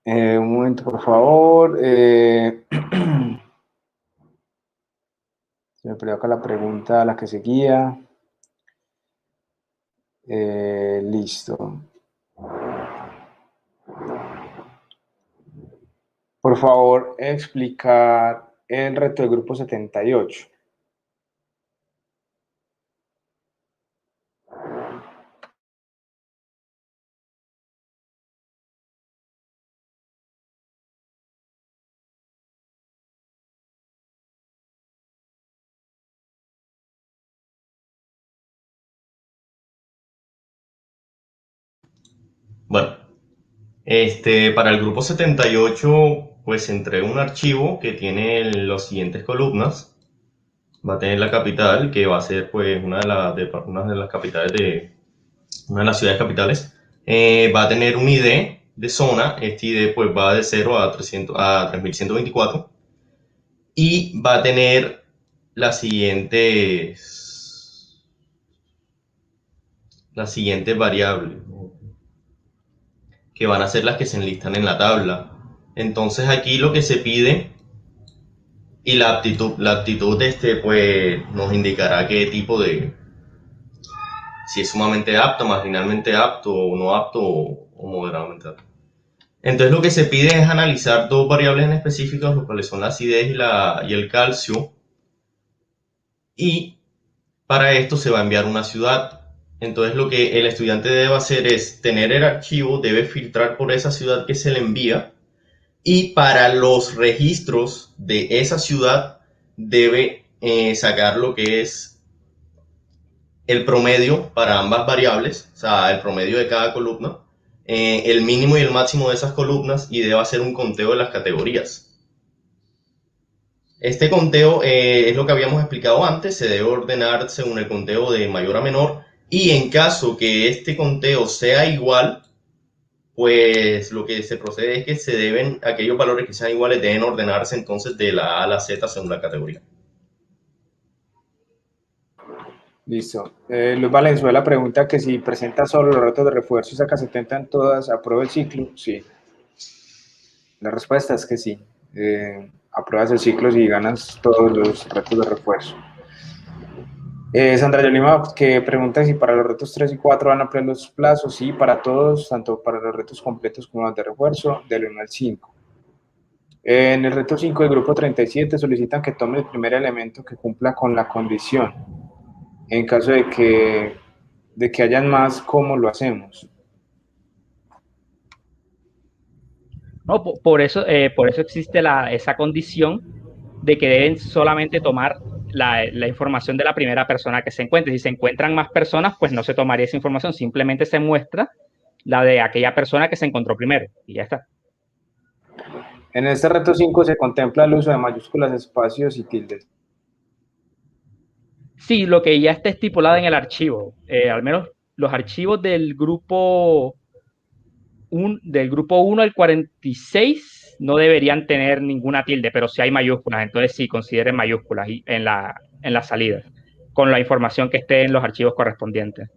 un momento, por favor. Se me perdió acá la pregunta, la que seguía. Listo. Por favor, explicar el reto del grupo 78. Bueno, para el grupo 78, pues entrega un archivo que tiene las siguientes columnas. Va a tener la capital, que va a ser pues una de las capitales una de las ciudades capitales. Va a tener un ID de zona. Este ID pues va de 0 a 3124. Y va a tener las siguientes variables, que van a ser las que se enlistan en la tabla. Entonces aquí lo que se pide, y la aptitud pues nos indicará qué tipo si es sumamente apto, marginalmente apto, o no apto, o moderadamente apto. Entonces lo que se pide es analizar dos variables en específicas, los cuales son la acidez y el calcio, y para esto se va a enviar una ciudad. Entonces lo que el estudiante debe hacer es tener el archivo, debe filtrar por esa ciudad que se le envía, y para los registros de esa ciudad debe sacar lo que es el promedio para ambas variables, o sea, el promedio de cada columna, el mínimo y el máximo de esas columnas, y debe hacer un conteo de las categorías. Este conteo es lo que habíamos explicado antes, se debe ordenar según el conteo de mayor a menor, y en caso que este conteo sea igual, pues lo que se procede es que aquellos valores que sean iguales deben ordenarse entonces de la A a la Z según la categoría. Listo. Luis Valenzuela pregunta que si presenta solo los retos de refuerzo y saca 70 en todas, ¿aprueba el ciclo? Sí. La respuesta es que sí. Apruebas el ciclo si ganas todos los retos de refuerzo. Sandra Yolima, que pregunta si para los retos 3 y 4 van a ampliar los plazos. Sí, para todos, tanto para los retos completos como los de refuerzo, del 1 al 5. En el reto 5 del grupo 37 solicitan que tome el primer elemento que cumpla con la condición. En caso de que hayan más, ¿cómo lo hacemos? No, por eso existe esa condición de que deben solamente tomar la información de la primera persona que se encuentre. Si se encuentran más personas, pues no se tomaría esa información, simplemente se muestra la de aquella persona que se encontró primero y ya está. En este reto 5 se contempla el uso de mayúsculas, espacios y tildes. Sí, lo que ya está estipulado en el archivo, al menos los archivos del grupo 1 al 46 no deberían tener ninguna tilde, pero si hay mayúsculas, entonces sí, consideren mayúsculas en la salida, con la información que esté en los archivos correspondientes.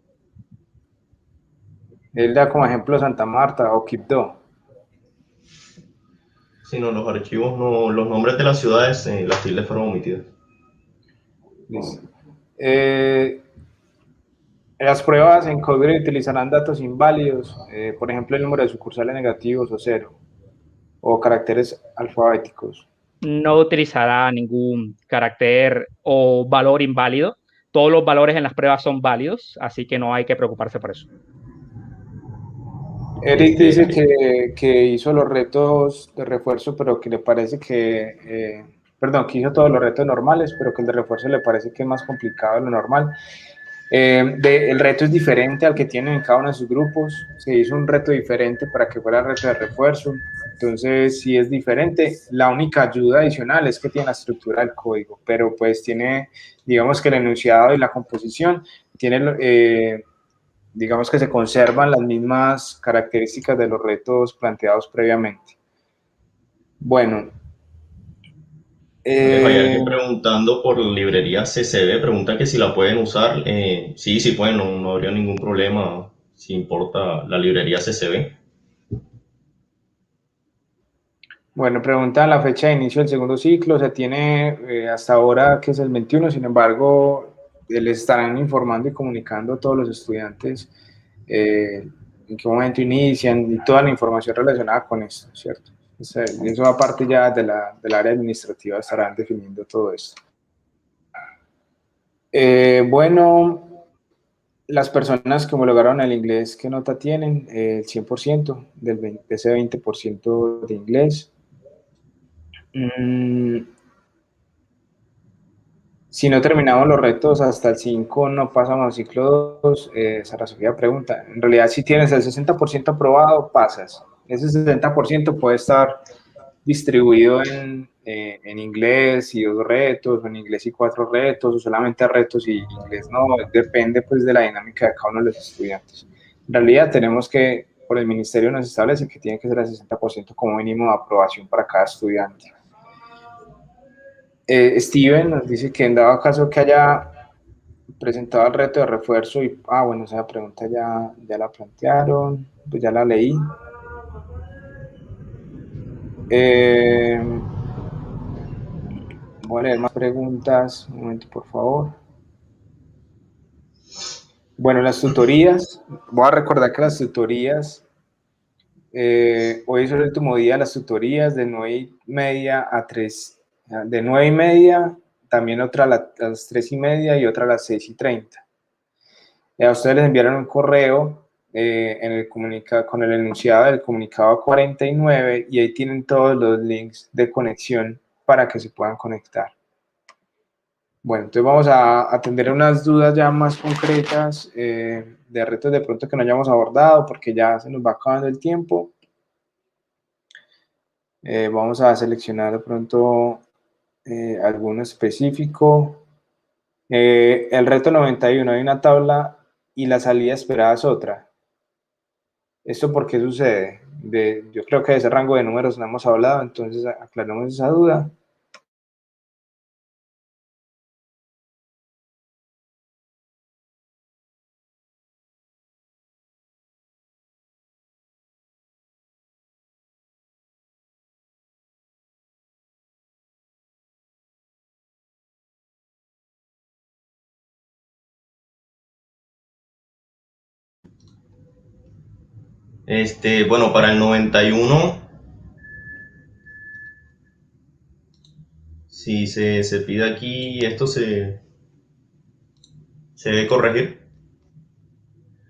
Él da como ejemplo Santa Marta o Quibdó. Sino los archivos, no, los nombres de las ciudades, las tildes fueron omitidas. Listo. Las pruebas en código utilizarán datos inválidos, por ejemplo, el número de sucursales negativos o cero, o caracteres alfabéticos. No utilizará ningún carácter o valor inválido. Todos los valores en las pruebas son válidos, así que no hay que preocuparse por eso. Eric dice que hizo los retos de refuerzo, pero que le parece perdón, que hizo todos los retos normales, pero que el de refuerzo le parece que es más complicado de lo normal. El reto es diferente al que tienen en cada uno de sus grupos. Se hizo un reto diferente para que fuera reto de refuerzo. Entonces, sí es diferente. La única ayuda adicional es que tiene la estructura del código, pero pues tiene, digamos que el enunciado y la composición, digamos que se conservan las mismas características de los retos planteados previamente. Bueno. Hay alguien preguntando por la librería CCB, pregunta que si la pueden usar. Sí, sí pueden, no habría ningún problema si importa la librería CCB. Bueno, preguntan la fecha de inicio del segundo ciclo, se tiene hasta ahora que es el 21, sin embargo, les estarán informando y comunicando a todos los estudiantes en qué momento inician y toda la información relacionada con esto, ¿cierto? Eso aparte ya del área administrativa estarán definiendo todo esto. Bueno, las personas que homologaron el inglés, ¿qué nota tienen? El 100% de ese 20% de inglés. Si no terminamos los retos hasta el 5, no pasamos al ciclo 2. Sara Sofía pregunta, en realidad si tienes el 60% aprobado, pasas. Ese 60% puede estar distribuido en inglés y 2 retos, o en inglés y 4 retos, o solamente retos y inglés no, depende pues de la dinámica de cada uno de los estudiantes. En realidad tenemos que, por el ministerio nos establece que tiene que ser el 60% como mínimo de aprobación para cada estudiante. Steven nos dice que en dado caso que haya presentado el reto de refuerzo y, bueno, esa pregunta ya la plantearon, pues ya la leí. Voy a leer más preguntas, un momento por favor. Bueno, las tutorías, voy a recordar que las tutorías, hoy es el último día de las tutorías de 9:30 a 3, de 9:30, también otra a las 3:30 y otra a las 6:30. A ustedes les enviaron un correo con el enunciado del comunicado 49 y ahí tienen todos los links de conexión para que se puedan conectar. Bueno, entonces vamos a atender unas dudas ya más concretas de retos de pronto que no hayamos abordado porque ya se nos va acabando el tiempo. Vamos a seleccionar de pronto alguno específico. El reto 91, hay una tabla y la salida esperada es otra. ¿Esto por qué sucede? Yo creo que de ese rango de números no hemos hablado, entonces aclaremos esa duda. Bueno, para el 91, si se pide aquí, esto se debe corregir.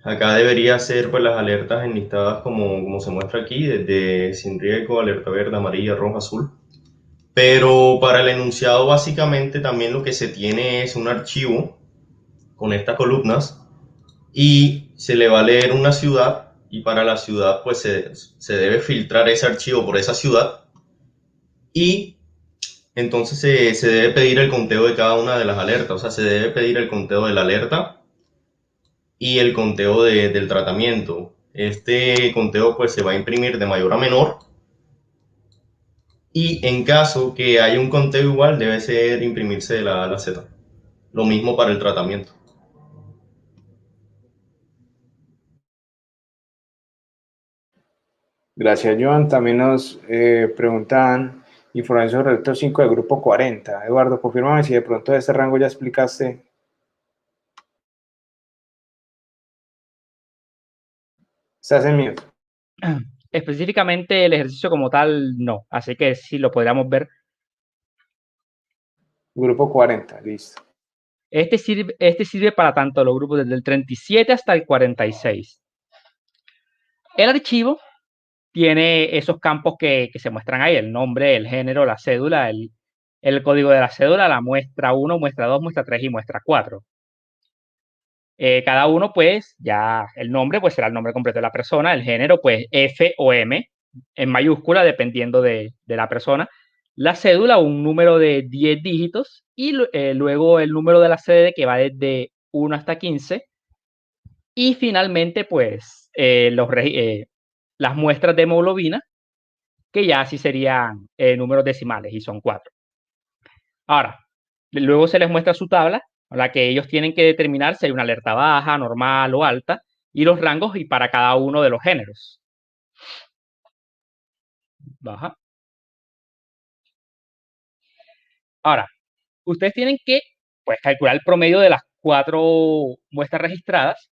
Acá debería ser pues las alertas enlistadas como se muestra aquí, desde sin riesgo, alerta verde, amarilla, roja, azul. Pero para el enunciado básicamente también lo que se tiene es un archivo con estas columnas y se le va a leer una ciudad, y para la ciudad pues se debe filtrar ese archivo por esa ciudad, y entonces se debe pedir el conteo de cada una de las alertas. O sea, se debe pedir el conteo de la alerta y el conteo del tratamiento. Este conteo pues se va a imprimir de mayor a menor, y en caso que haya un conteo igual debe ser imprimirse de la A a la Z. Lo mismo para el tratamiento. Gracias, Joan. También nos preguntaban información sobre el reto 5 del grupo 40. Eduardo, confírmame si de pronto de este rango ya explicaste. Estás en mute. Específicamente el ejercicio como tal, no. Así que sí lo podríamos ver. Grupo 40, listo. Este sirve para tanto los grupos desde el 37 hasta el 46. El archivo tiene esos campos que se muestran ahí: el nombre, el género, la cédula, el código de la cédula, la muestra 1, muestra 2, muestra 3 y muestra 4. Cada uno, pues, ya el nombre, pues será el nombre completo de la persona, el género, pues F o M en mayúscula, dependiendo de la persona, la cédula, un número de 10 dígitos, y luego el número de la sede, que va desde 1 hasta 15, y finalmente, pues, las muestras de hemoglobina, que ya sí serían números decimales, y son 4. Ahora, luego se les muestra su tabla, a la que ellos tienen que determinar si hay una alerta baja, normal o alta, y los rangos y para cada uno de los géneros. Baja. Ahora, ustedes tienen que, pues, calcular el promedio de las 4 muestras registradas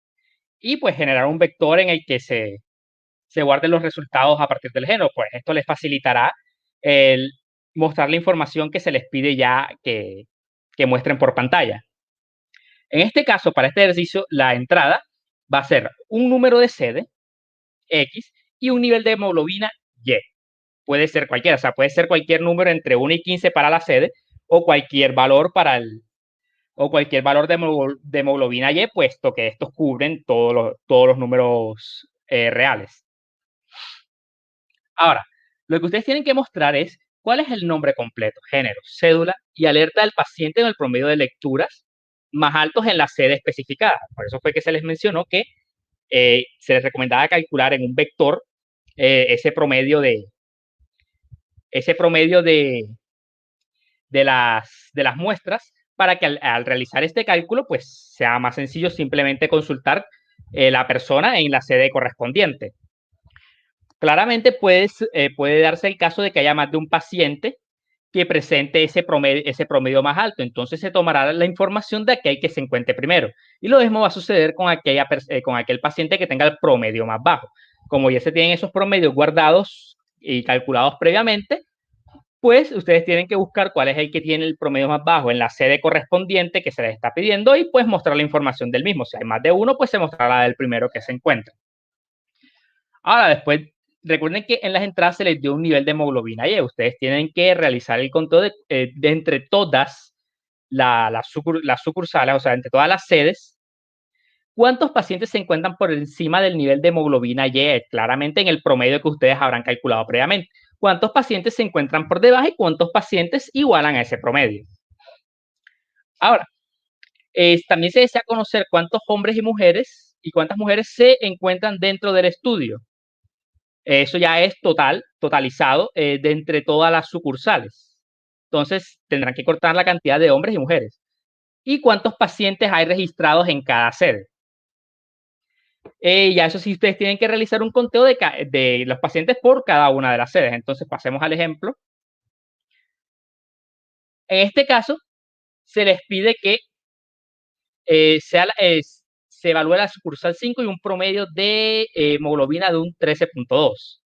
y, pues, generar un vector en el que se guarden los resultados a partir del género. Pues esto les facilitará el mostrar la información que se les pide ya que muestren por pantalla. En este caso, para este ejercicio, la entrada va a ser un número de sede, X, y un nivel de hemoglobina, Y. Puede ser cualquiera, o sea, puede ser cualquier número entre 1 y 15 para la sede, o cualquier valor de hemoglobina Y, puesto que estos cubren todos los números reales. Ahora, lo que ustedes tienen que mostrar es cuál es el nombre completo, género, cédula y alerta del paciente en el promedio de lecturas más altos en la sede especificada. Por eso fue que se les mencionó que se les recomendaba calcular en un vector ese promedio de las muestras, para que al realizar este cálculo, pues sea más sencillo simplemente consultar la persona en la sede correspondiente. Claramente puede darse el caso de que haya más de un paciente que presente ese promedio más alto. Entonces se tomará la información de aquel que se encuentre primero. Y lo mismo va a suceder con aquel paciente que tenga el promedio más bajo. Como ya se tienen esos promedios guardados y calculados previamente, pues ustedes tienen que buscar cuál es el que tiene el promedio más bajo en la sede correspondiente que se les está pidiendo, y pues mostrar la información del mismo. Si hay más de uno, pues se mostrará la del primero que se encuentra. Ahora, después, recuerden que en las entradas se les dio un nivel de hemoglobina Y. Ustedes tienen que realizar el conteo de entre todas las sucursales, o sea, entre todas las sedes, cuántos pacientes se encuentran por encima del nivel de hemoglobina Y, claramente en el promedio que ustedes habrán calculado previamente. Cuántos pacientes se encuentran por debajo y cuántos pacientes igualan a ese promedio. Ahora, también se desea conocer cuántos hombres y mujeres y cuántas mujeres se encuentran dentro del estudio. Eso ya es totalizado de entre todas las sucursales. Entonces, tendrán que cortar la cantidad de hombres y mujeres. ¿Y cuántos pacientes hay registrados en cada sede? Ya eso sí, ustedes tienen que realizar un conteo de los pacientes por cada una de las sedes. Entonces, pasemos al ejemplo. En este caso, se les pide que se evalúa la sucursal 5 y un promedio de hemoglobina de un 13.2.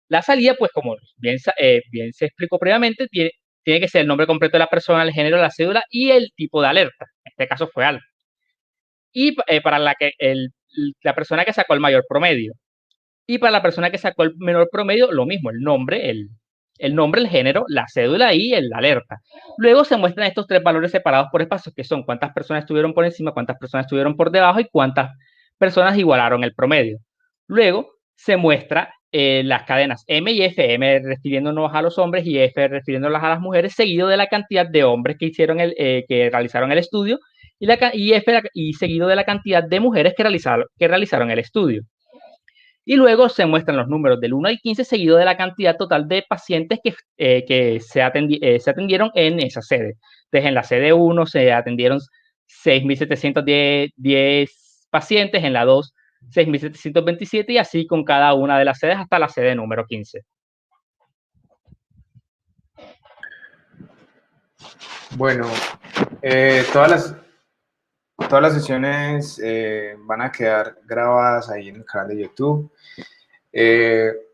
La salida, pues como bien se explicó previamente, tiene que ser el nombre completo de la persona, el género, la cédula y el tipo de alerta. En este caso fue alta. Y para la persona que sacó el mayor promedio. Y para la persona que sacó el menor promedio, lo mismo, el nombre, el género, la cédula y la alerta. Luego se muestran estos 3 valores separados por espacios, que son cuántas personas estuvieron por encima, cuántas personas estuvieron por debajo y cuántas personas igualaron el promedio. Luego se muestra las cadenas M y F, M refiriéndonos a los hombres y F refiriéndonos a las mujeres, seguido de la cantidad de hombres que realizaron el estudio y seguido de la cantidad de mujeres que realizaron el estudio. Y luego se muestran los números del 1 al 15 seguido de la cantidad total de pacientes que se atendieron en esa sede. Entonces, en la sede 1 se atendieron 6.710 pacientes, en la 2 6.727 y así con cada una de las sedes hasta la sede número 15. Bueno, todas las sesiones van a quedar grabadas ahí en el canal de YouTube.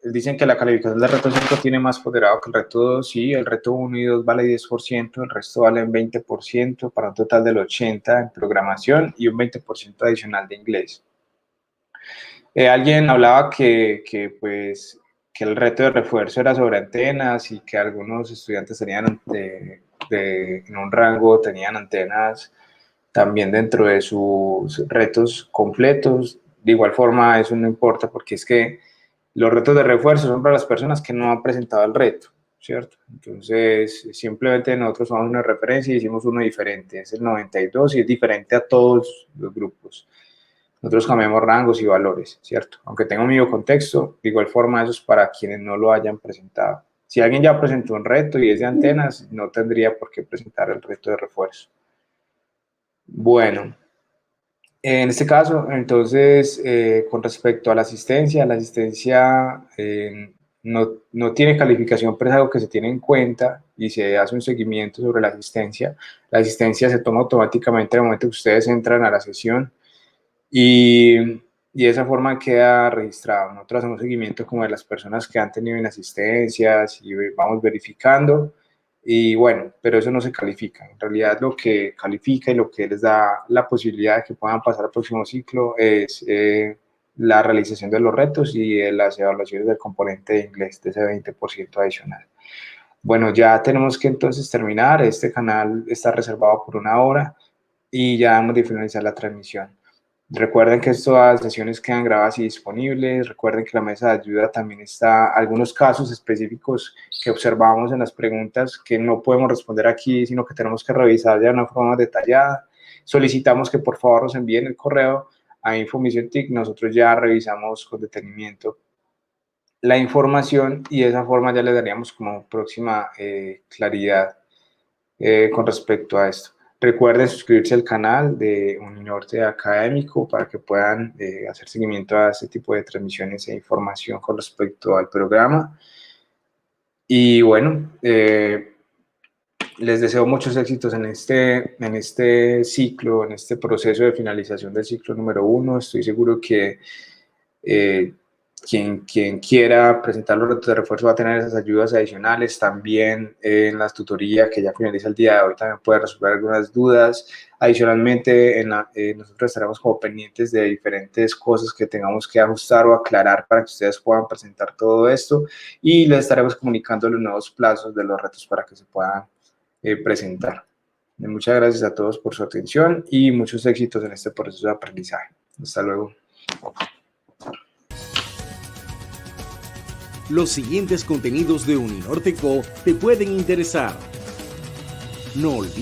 Dicen que la calificación del reto 5 tiene más poderado que el reto 2. Sí, el reto 1 y 2 vale 10%, el resto vale 20%, para un total del 80% en programación y un 20% adicional de inglés. Alguien hablaba que el reto de refuerzo era sobre antenas y que algunos estudiantes tenían en un rango tenían antenas también dentro de sus retos completos. De igual forma, eso no importa porque es que los retos de refuerzo son para las personas que no han presentado el reto, ¿cierto? Entonces, simplemente nosotros somos una referencia y hicimos uno diferente, es el 92 y es diferente a todos los grupos. Nosotros cambiamos rangos y valores, ¿cierto? Aunque tenga un mismo contexto, de igual forma eso es para quienes no lo hayan presentado. Si alguien ya presentó un reto y es de antenas, no tendría por qué presentar el reto de refuerzo. Bueno, en este caso, entonces, con respecto a la asistencia no tiene calificación, pero es algo que se tiene en cuenta y se hace un seguimiento sobre la asistencia. La asistencia se toma automáticamente en el momento que ustedes entran a la sesión y de esa forma queda registrado. Nosotros hacemos seguimiento como de las personas que han tenido inasistencias y vamos verificando. Y bueno, pero eso no se califica. En realidad lo que califica y lo que les da la posibilidad de que puedan pasar al próximo ciclo es la realización de los retos y las evaluaciones del componente de inglés de ese 20% adicional. Bueno, ya tenemos que entonces terminar. Este canal está reservado por 1 hora y ya hemos de finalizar la transmisión. Recuerden que estas sesiones quedan grabadas y disponibles. Recuerden que la mesa de ayuda también está, algunos casos específicos que observamos en las preguntas que no podemos responder aquí, sino que tenemos que revisar ya de una forma detallada. Solicitamos que por favor nos envíen el correo a info.missiontic. Nosotros ya revisamos con detenimiento la información y de esa forma ya le daríamos como próxima claridad con respecto a esto. Recuerden suscribirse al canal de Uninorte Académico para que puedan hacer seguimiento a este tipo de transmisiones e información con respecto al programa. Y bueno, les deseo muchos éxitos en este ciclo, en este proceso de finalización del ciclo número 1. Estoy seguro que quien quiera presentar los retos de refuerzo va a tener esas ayudas adicionales. También en las tutorías que ya finaliza el día de hoy también puede resolver algunas dudas. Adicionalmente, nosotros estaremos como pendientes de diferentes cosas que tengamos que ajustar o aclarar para que ustedes puedan presentar todo esto y les estaremos comunicando los nuevos plazos de los retos para que se puedan presentar. Muchas gracias a todos por su atención y muchos éxitos en este proceso de aprendizaje. Hasta luego. Los siguientes contenidos de Uninorte Co te pueden interesar. No olvides